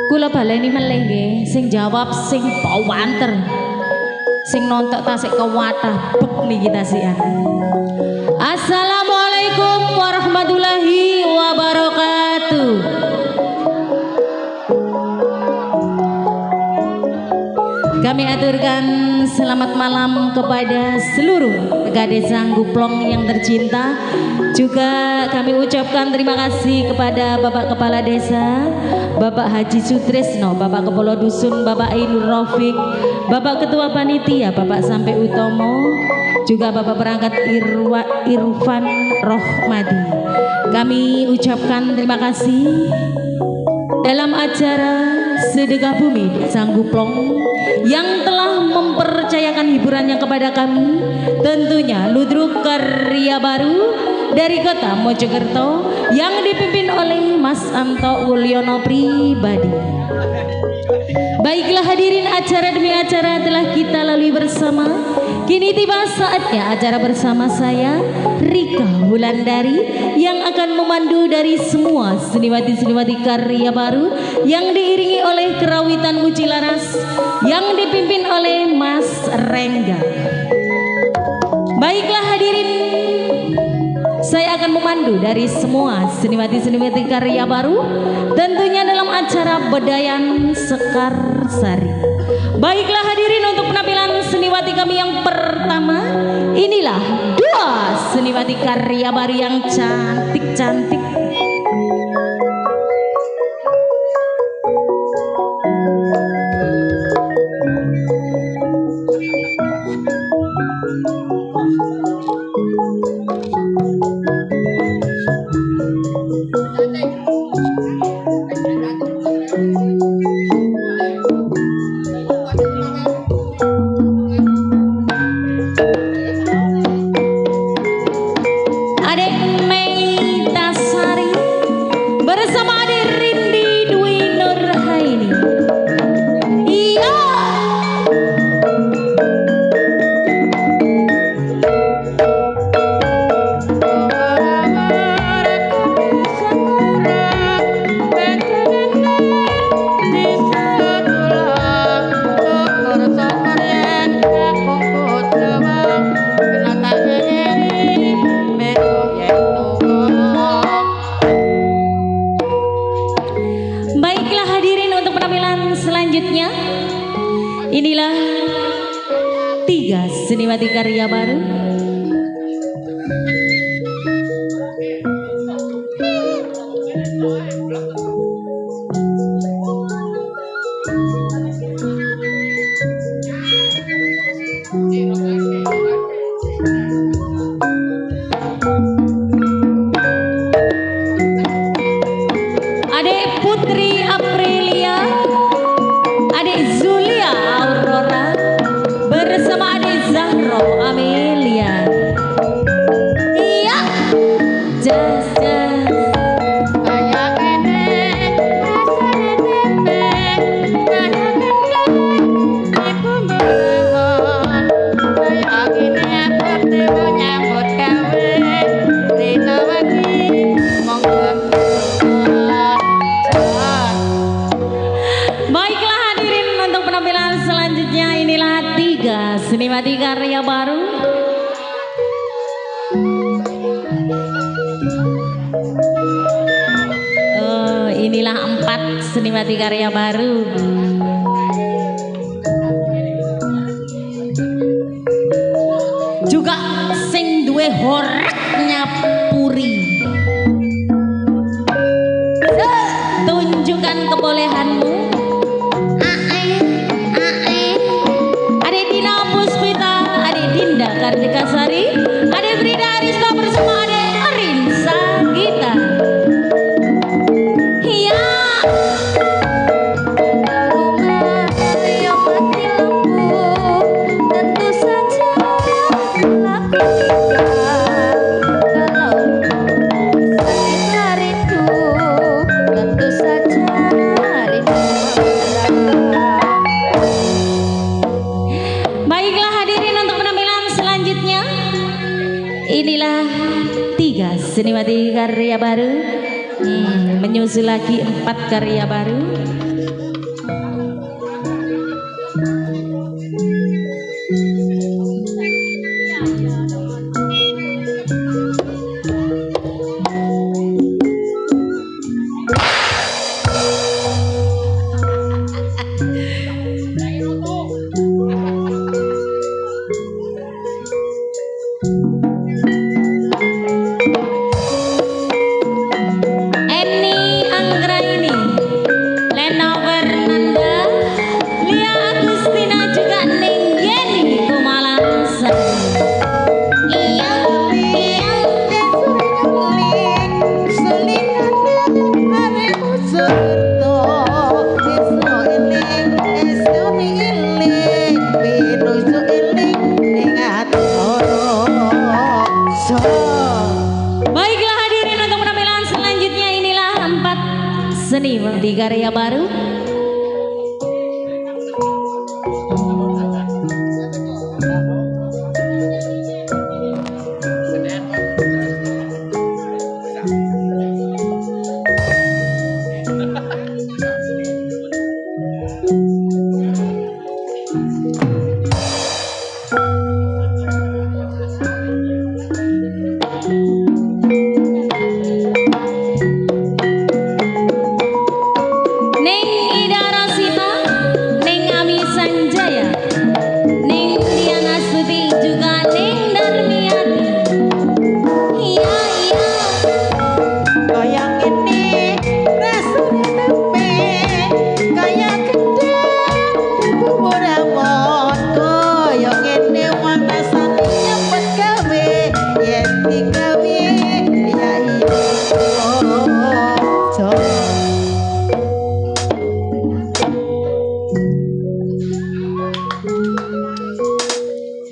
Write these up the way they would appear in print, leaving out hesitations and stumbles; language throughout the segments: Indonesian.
Kula baleni meleh nggih, sing jawab sing pawanter. Sing nontok tasik kewatah bek niki tasian. Assalamualaikum warahmatullahi wabarakatuh. Kami aturkan selamat malam kepada seluruh Gadis Sangguplong yang tercinta. Juga kami ucapkan terima kasih kepada Bapak Kepala Desa, Bapak Haji Sutresno, Bapak Kepala Dusun, Bapak Ainur Rafiq, Bapak Ketua Panitia, Bapak Sampai Utomo, juga Bapak Perangkat Irfan Rohmadi. Kami ucapkan terima kasih dalam acara Sedekah Bumi Sangguplong yang telah mempercayakan hiburannya kepada kami, tentunya Ludruk Karya Baru dari Kota Mojokerto yang dipimpin oleh Mas Anto Wulyono pribadi. Baiklah hadirin, acara demi acara telah kita lalui bersama. Kini tiba saatnya acara bersama saya, Rika Wulandari, yang akan memandu dari semua seniwati-seniwati karya baru yang diiringi oleh kerawitan Mucilaras yang dipimpin oleh Mas Rengga. Baiklah hadirin, saya akan memandu dari semua seniwati-seniwati karya baru, tentunya dalam acara Bedayan Sekar Sari. Baiklah hadirin, untuk penampilan seniwati kami yang pertama, inilah dua seniwati karya baru yang cantik-cantik. Inilah tiga seniwati karya baru. Adek Putri Aprilia, Adek Zulia Aurora, bersama Adek Zahro Amelia. Iya, jas jas. Kayak ini ibu mohon, kayak ini aku nyambut gawe, Rina lagi monggo. Baiklah hadirin, untuk penampilan selanjutnya inilah tiga seniwati karya baru. Inilah empat seniwati karya baru. Juga sing duwe horeknya puri. Tunjukkan kebolehanmu. Adek Dina Puspita, Adek Dinda Kartika Sari, Adek Frida Arista bersama Adek Arin Sagita. Iya. Tentu saja inilah tiga seniwati karya baru Menyusul lagi 4 karya baru. Baiklah hadirin, untuk penampilan selanjutnya inilah 4 seni di karya baru.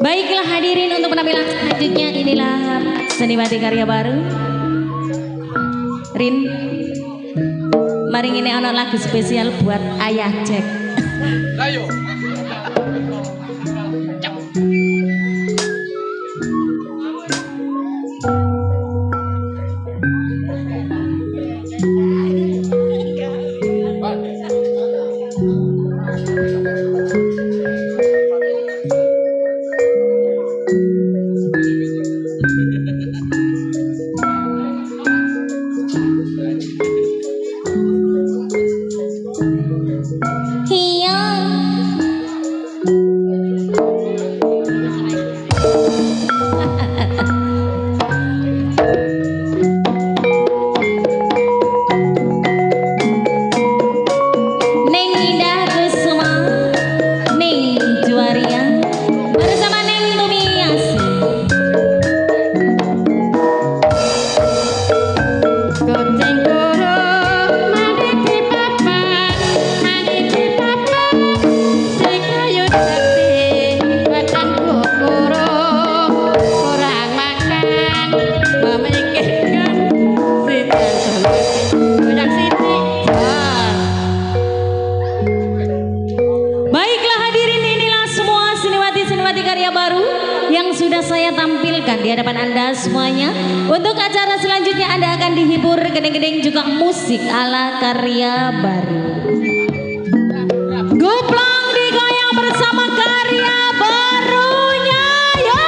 Baiklah hadirin, untuk penampilan selanjutnya inilah Seniwati karya baru. Rin, mari ini ono lagu spesial buat Ayah Jack. Ayo. Sudah saya tampilkan di hadapan Anda semuanya. Untuk acara selanjutnya Anda akan dihibur gedeng-gedeng juga musik ala karya baru. Guplang digoyang bersama karya barunya, ya.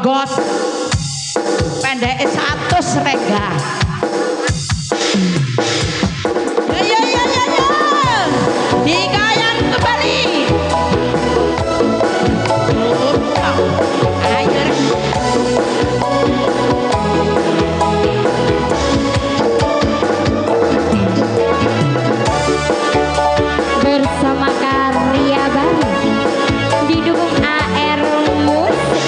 Gos pendek 100 rega. Digoyang kembali. Ayo. Bersama karya baru didukung AR Musik.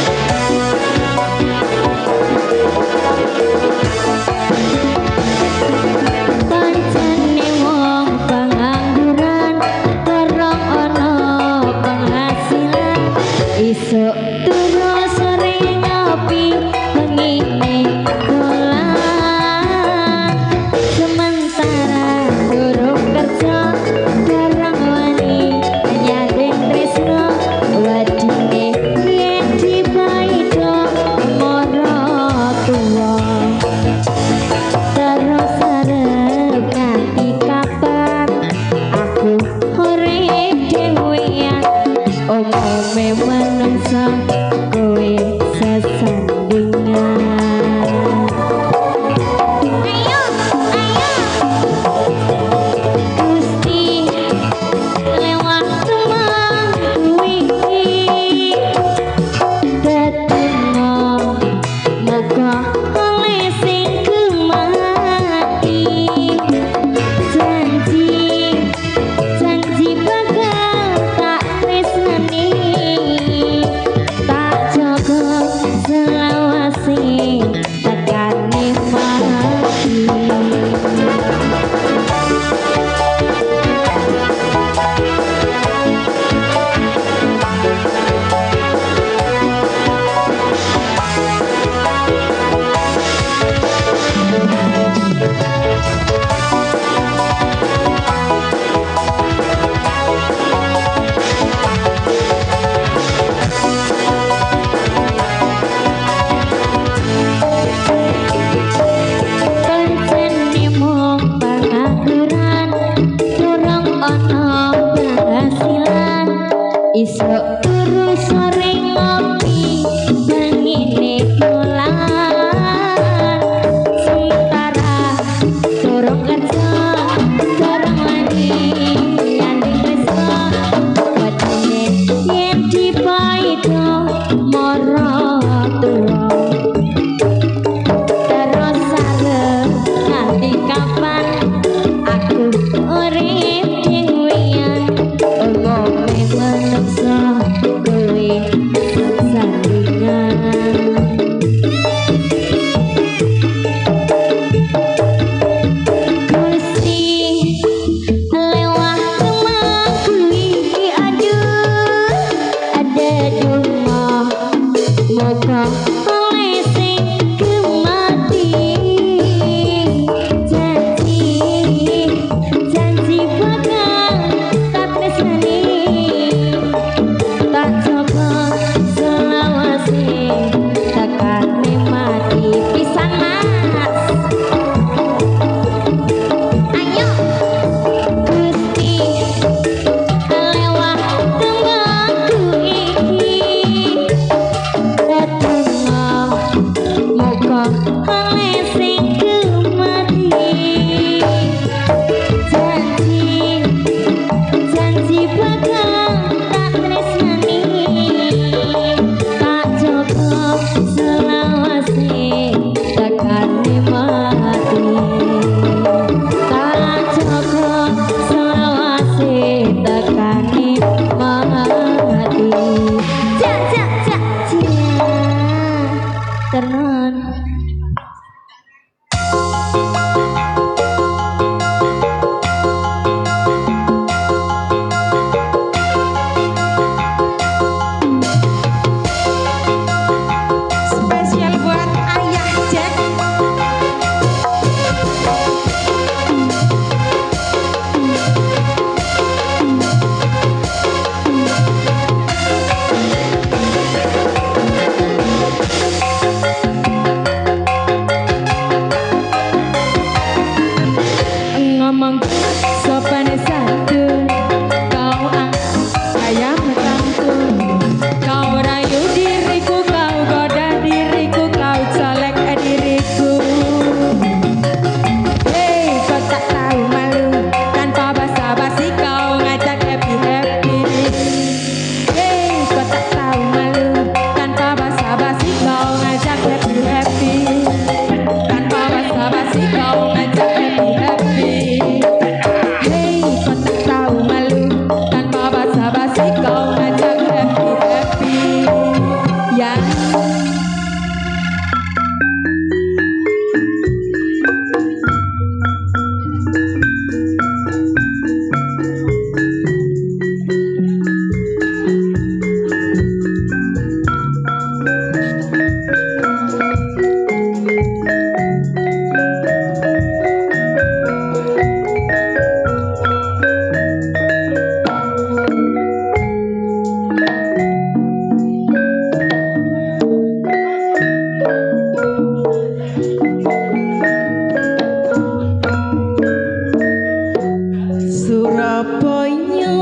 Surabaya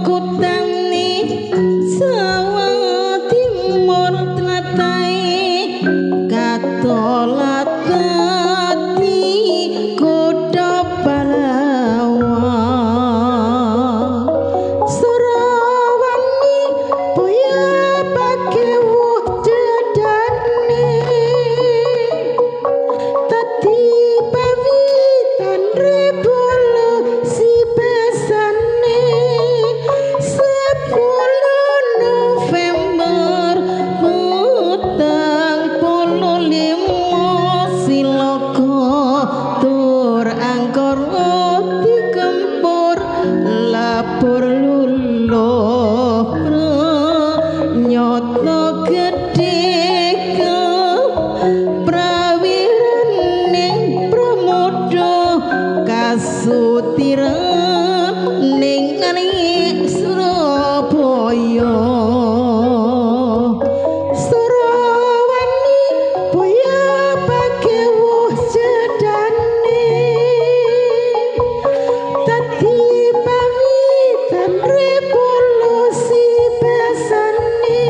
kutane Jawa Timur tlatahé katolat dadi kutha pahlawan Surawani boyo pakewuh dadane tadi pawitan revolusi besane 10 November petang puluh lima silaka tur angkara dikempur lapur luluh nyata gedhe prawiraning pramuda kasutiran ning Surabaya Surawani boyo pakewuh jedane dadi pawitan revolusi besane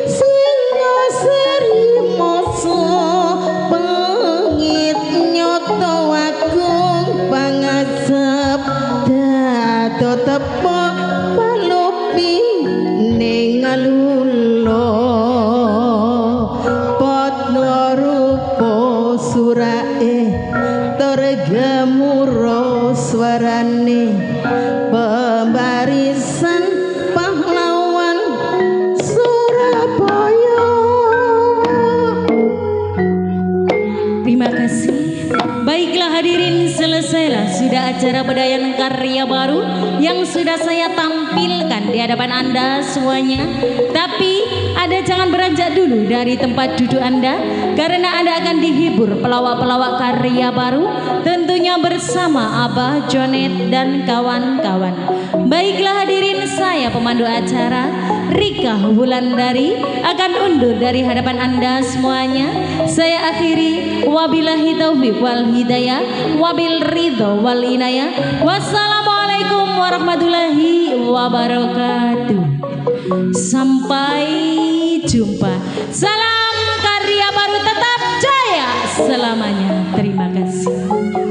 Singasari masa pengit nyata agung pangajab dado tepa palupi ning alula padha rupa surae tergamura swarane pembarisan pahlawan Surabaya. Terima kasih. Baiklah hadirin, selesailah sudah acara Bedayan Karya Baru yang sudah saya tampilkan di hadapan Anda semuanya. Tapi Anda jangan beranjak dulu dari tempat duduk Anda, karena Anda akan dihibur pelawak-pelawak karya baru, tentunya bersama Abah Jonet dan kawan-kawan. Baiklah hadirin, saya pemandu acara Rika Wulandari akan undur dari hadapan Anda semuanya. Saya akhiri, wabillahi taufiq wal hidayah, wabil ridho wal inayah. Wassalamualaikum warahmatullahi wabarakatuh. Sampai jumpa. Salam karya baru tetap jaya selamanya. Terima kasih.